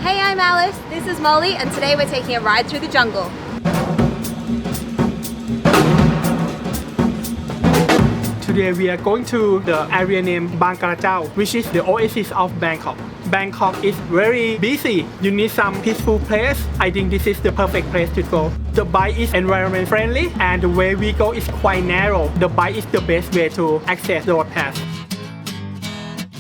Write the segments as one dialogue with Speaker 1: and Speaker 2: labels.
Speaker 1: Hey, I'm Alice, this is Molly, and today we're taking a ride through the jungle.
Speaker 2: Today we are going to the area named Bangkok, which is the oasis of Bangkok. Bangkok is very busy. You need some peaceful place. I think this is the perfect place to go. The bike is environment friendly and the way we go is quite narrow. The bike is the best way to access the road path.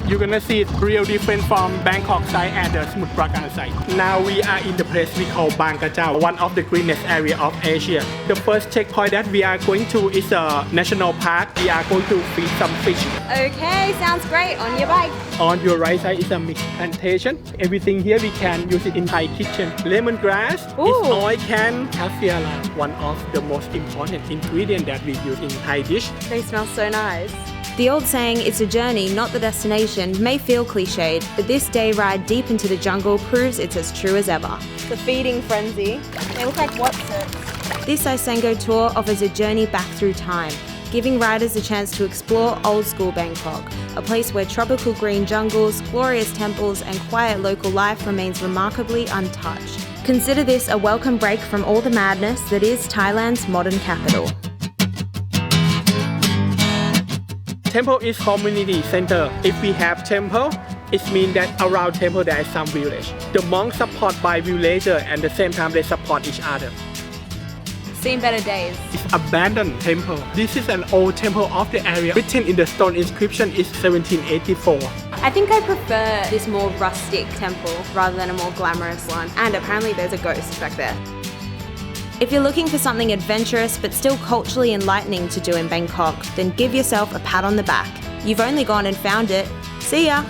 Speaker 2: You're gonna see it real different from Bangkok side and the Samut Prakan side. Now we are in the place we call Bangkok, one of the greenest area of Asia. The first checkpoint that we are going to is a national park. We are going to feed some fish.
Speaker 1: Okay, sounds great. On your bike.
Speaker 2: On your right side is a mixed plantation. Everything here we can use it in Thai kitchen. Lemongrass is oil can, kaffir, one of the most important ingredients that we use in Thai dish.
Speaker 1: They smell so nice.
Speaker 3: The old saying, "It's a journey, not the destination," may feel cliched, but this day ride deep into the jungle proves it's as true as ever.
Speaker 1: The feeding frenzy. They look like Watsits.
Speaker 3: This Isengo tour offers a journey back through time, giving riders a chance to explore old-school Bangkok, a place where tropical green jungles, glorious temples and quiet local life remains remarkably untouched. Consider this a welcome break from all the madness that is Thailand's modern capital.
Speaker 2: Temple is community center. If we have temple, it means that around temple there is some village. The monks support by villager and at the same time they support each other.
Speaker 1: Seen better days.
Speaker 2: It's abandoned temple. This is an old temple of the area. Written in the stone inscription is 1784.
Speaker 1: I think I prefer this more rustic temple rather than a more glamorous one. And apparently there's a ghost back there.
Speaker 3: If you're looking for something adventurous but still culturally enlightening to do in Bangkok, then give yourself a pat on the back. You've only gone and found it. See ya!